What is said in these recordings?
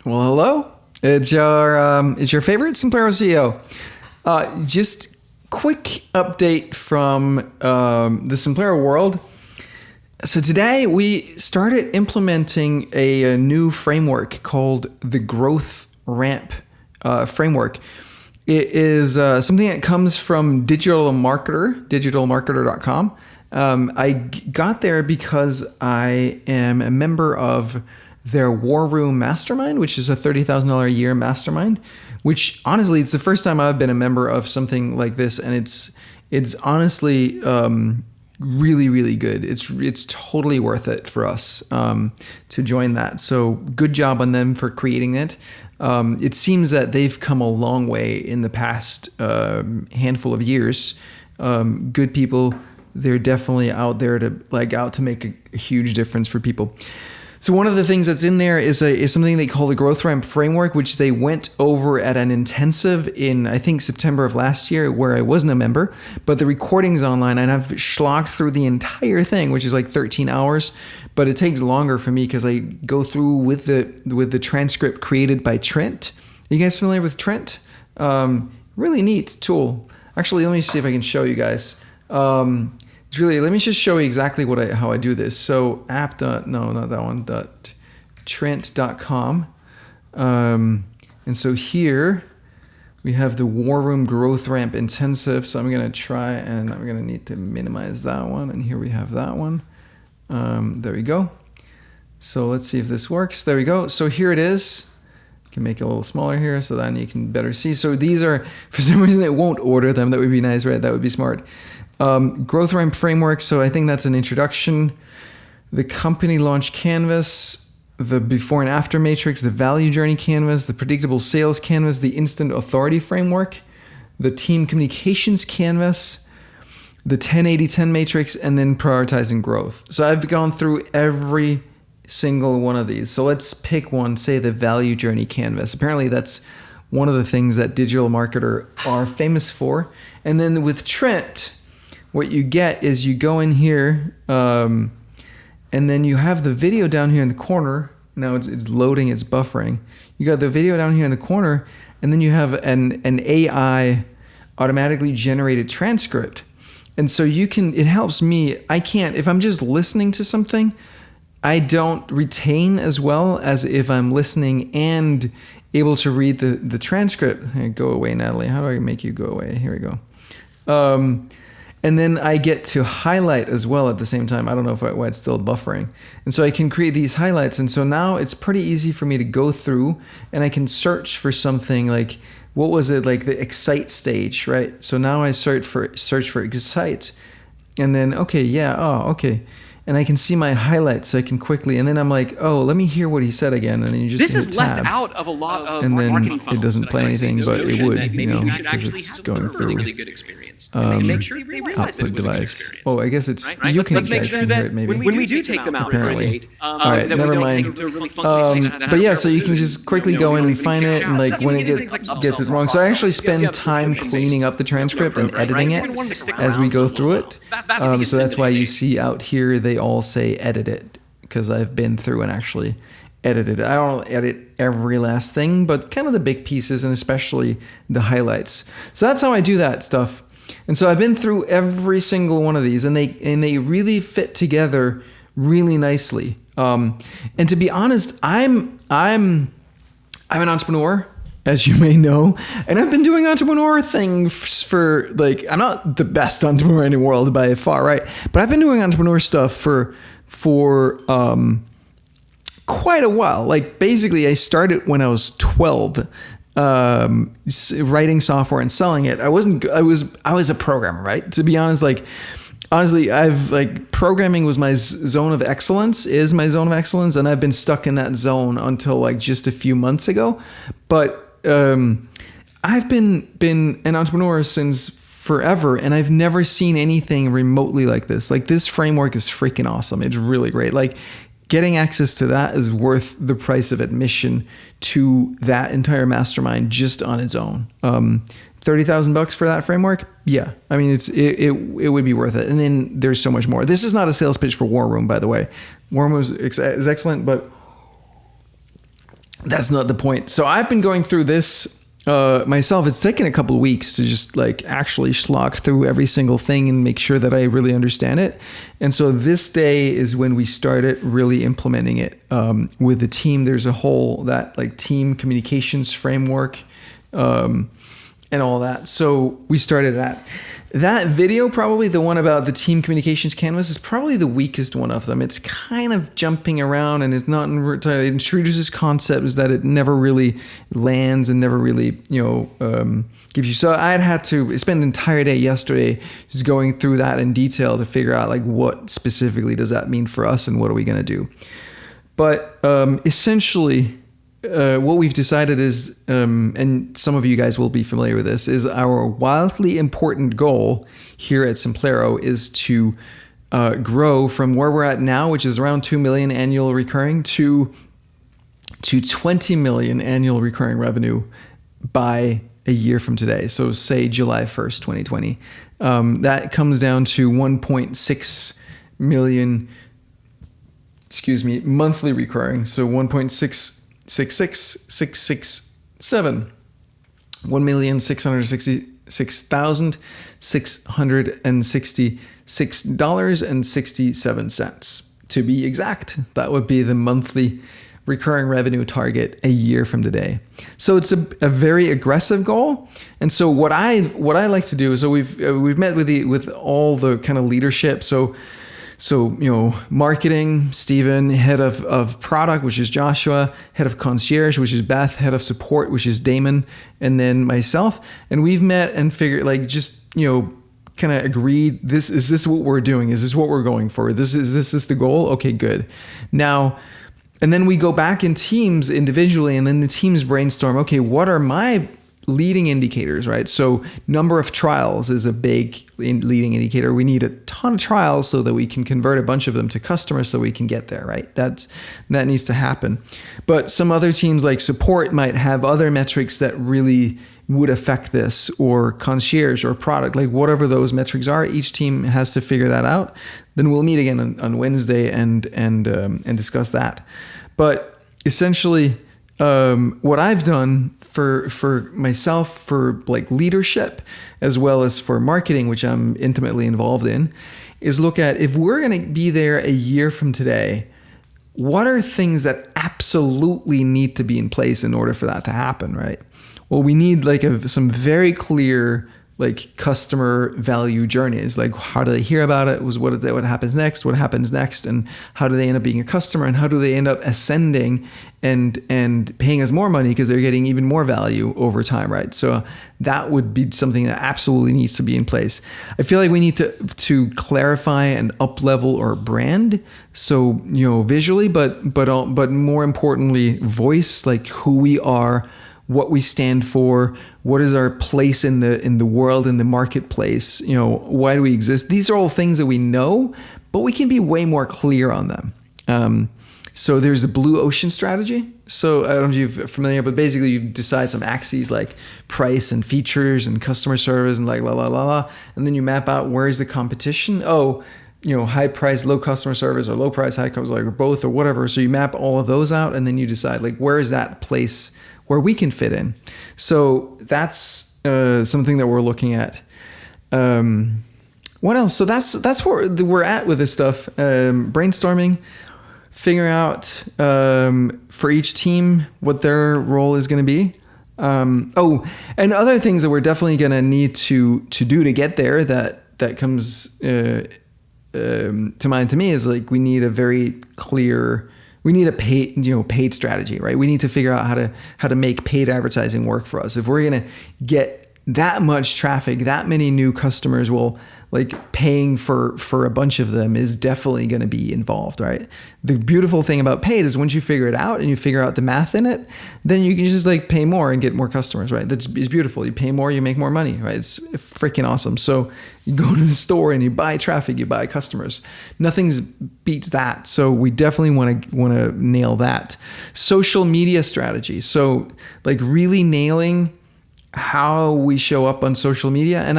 Well, hello. It's your favorite Simplero CEO. Just quick update from the Simplero world. So today we started implementing a new framework called the Growth Ramp framework. It is something that comes from digitalmarketer.com. I got there because I am a member of their War Room Mastermind, which is a $30,000 a year mastermind, which honestly, it's the first time I've been a member of something like this. And it's honestly really, really good. It's totally worth it for us to join that. So good job on them for creating it. It seems that they've come a long way in the past handful of years. Good people. They're definitely out there to make a huge difference for people. So one of the things that's in there is something they call the Growth Ramp framework, which they went over at an intensive in, I think, September of last year, where I wasn't a member, but the recording's online, and I've schlocked through the entire thing, which is like 13 hours, but it takes longer for me because I go through with the transcript created by Trent. Are you guys familiar with Trent? Really neat tool. Actually, let me see if I can show you guys. Let me just show you exactly how I do this. So Trent.com. And so here we have the War Room Growth Ramp Intensive. So I'm going to try, and I'm going to need to minimize that one. And here we have that one. There we go. So let's see if this works. There we go. So here it is. You can make it a little smaller here so then you can better see. So these are, for some reason it won't order them. That would be nice, right? That would be smart. Growth Ramp framework. So I think that's an introduction. The company launch canvas, the before and after matrix, the value journey canvas, the predictable sales canvas, the instant authority framework, the team communications canvas, the 10-80-10 matrix, and then prioritizing growth. So I've gone through every single one of these. So let's pick one, say the value journey canvas. Apparently that's one of the things that Digital Marketer are famous for. And then with Trent, what you get is you go in here, and then you have the video down here in the corner. Now it's loading, it's buffering. You got the video down here in the corner, and then you have an AI automatically generated transcript. And so it helps me. I can't, if I'm just listening to something, I don't retain as well as if I'm listening and able to read the transcript. Hey, go away, Natalie. How do I make you go away? Here we go. And then I get to highlight as well at the same time. I don't know why it's still buffering. And so I can create these highlights. And so now it's pretty easy for me to go through, and I can search for something like, what was it, like the excite stage, right? So now I search for excite, and then, okay. And I can see my highlights, so I can quickly, and then I'm like, oh, let me hear what he said again, and then you just this is left out of a lot of marketing funnels. It doesn't play anything, but it would, because it's going through. Really good experience. Make sure they realize output device. Oh, I guess it's right? Let's make sure that when we do take them out for a date, all right, never mind. But yeah, so you can just quickly go in and find it, and like when it gets it wrong. So I actually spend time cleaning up the transcript and editing it as we go through it. So that's why you see out here they all say edit it, because I've been through and actually edited it. I don't edit every last thing, but kind of the big pieces, and especially the highlights. So that's how I do that stuff. And so I've been through every single one of these, and they really fit together really nicely. And to be honest, I'm an entrepreneur, as you may know, and I've been doing entrepreneur things for, like, I'm not the best entrepreneur in the world by far, right? But I've been doing entrepreneur stuff for quite a while. Like, basically, I started when I was 12, writing software and selling it. I was a programmer, right? To be honest, honestly, programming was my zone of excellence, and I've been stuck in that zone until like just a few months ago. But I've been an entrepreneur since forever, and I've never seen anything remotely like this. Like, this framework is freaking awesome. It's really great. Like, getting access to that is worth the price of admission to that entire mastermind just on its own. $30,000 for that framework? Yeah. I mean, it would be worth it. And then there's so much more. This is not a sales pitch for War Room, by the way. War Room is excellent, but that's not the point. So I've been going through this myself. It's taken a couple of weeks to just like actually slog through every single thing and make sure that I really understand it. And so this day is when we started really implementing it with the team. There's a whole that like team communications framework and all that. So we started that. That video, probably the one about the team communications canvas, is probably the weakest one of them. It's kind of jumping around and it's not, it introduces concepts that it never really lands and never really, gives you. So I had to spend an entire day yesterday just going through that in detail to figure out like what specifically does that mean for us and what are we going to do. But essentially, what we've decided is, and some of you guys will be familiar with this, is our wildly important goal here at Simplero is to grow from where we're at now, which is around 2 million annual recurring, to 20 million annual recurring revenue by a year from today. So say July 1st, 2020. That comes down to 1.6 million, monthly recurring. So 1.666667, $1,666,666.67 to be exact. That would be the monthly recurring revenue target a year from today. So it's a very aggressive goal. And so what I like to do is, so we've met with all the kind of leadership. So marketing, Steven, head of product, which is Joshua, head of concierge, which is Beth, head of support, which is Damon, and then myself. And we've met and figured kind of agreed, is this what we're doing? Is this what we're going for? This is the goal? Okay, good. Now, and then we go back in teams individually, and then the teams brainstorm, okay, what are my leading indicators, right? So number of trials is a big leading indicator. We need a ton of trials so that we can convert a bunch of them to customers so we can get there, right? That needs to happen. But some other teams like support might have other metrics that really would affect this, or concierge or product, like whatever those metrics are, each team has to figure that out. Then we'll meet again on Wednesday and discuss that. But essentially, what I've done for myself, for like leadership, as well as for marketing, which I'm intimately involved in, is look at, if we're going to be there a year from today, what are things that absolutely need to be in place in order for that to happen, right? Well, we need like some very clear like customer value journeys. Like, how do they hear about it? What happens next? What happens next? And how do they end up being a customer? And how do they end up ascending and paying us more money because they're getting even more value over time, right? So that would be something that absolutely needs to be in place. I feel like we need to clarify and up-level our brand. So, visually, but more importantly, voice, like who we are, what we stand for, what is our place in the world, in the marketplace, why do we exist? These are all things that we know, but we can be way more clear on them. So there's a blue ocean strategy. So I don't know if you're familiar, but basically you decide some axes like price and features and customer service and like and then you map out where is the competition. High price, low customer service, or low price, high customer, like, or both, or whatever. So you map all of those out, and then you decide like where is that place where we can fit in. So that's something that we're looking at. What else? So that's where we're at with this stuff. Brainstorming, figuring out for each team what their role is going to be. And other things that we're definitely going to need to do to get there that comes to mind to me is like we need a very clear. We need a paid strategy, right? We need to figure out how to make paid advertising work for us. If we're gonna get that much traffic, that many new customers, well, like paying for a bunch of them is definitely going to be involved, right? The beautiful thing about paid is once you figure it out and you figure out the math in it, then you can just like pay more and get more customers, right? It's beautiful. You pay more, you make more money, right? It's freaking awesome. So you go to the store and you buy traffic, you buy customers. Nothing beats that. So we definitely want to nail that. Social media strategy. So like really nailing how we show up on social media. And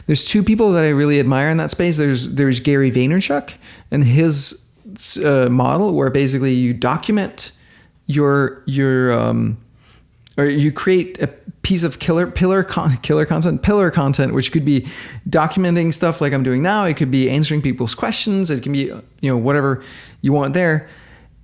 there's two people that I really admire in that space. There's Gary Vaynerchuk and his model where basically you document or you create a piece of pillar content, which could be documenting stuff like I'm doing now. It could be answering people's questions. It can be, whatever you want there.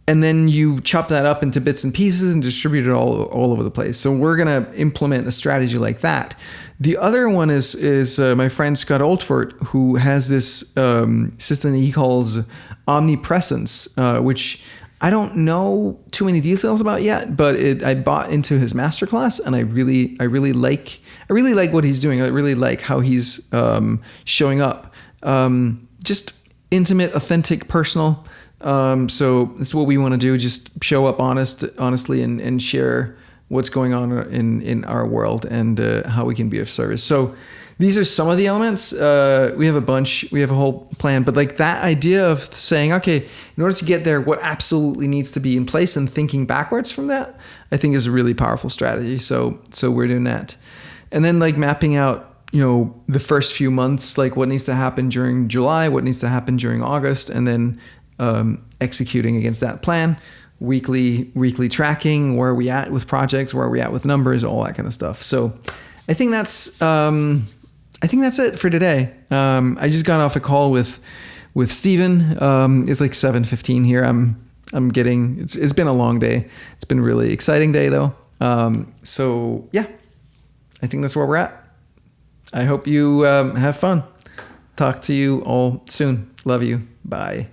And then you chop that up into bits and pieces and distribute it all over the place. So we're going to implement a strategy like that. The other one is my friend Scott Oldfort, who has this system that he calls omnipresence, which I don't know too many details about yet, but I bought into his masterclass, and I really like what he's doing. I really like how he's showing up. Just intimate, authentic, personal. So that's what we want to do. Just show up honestly, and share what's going on in our world and how we can be of service. So these are some of the elements. We have a bunch. We have a whole plan. But like that idea of saying, okay, in order to get there, what absolutely needs to be in place and thinking backwards from that, I think is a really powerful strategy. So we're doing that. And then like mapping out, the first few months, like what needs to happen during July, what needs to happen during August, and then executing against that plan. Weekly tracking, where are we at with projects, where are we at with numbers, all that kind of stuff. So I think that's it for today. I just got off a call with Steven. It's like 7:15 here. It's been a long day. It's been a really exciting day though. So yeah, I think that's where we're at. I hope you have fun. Talk to you all soon. Love you. Bye.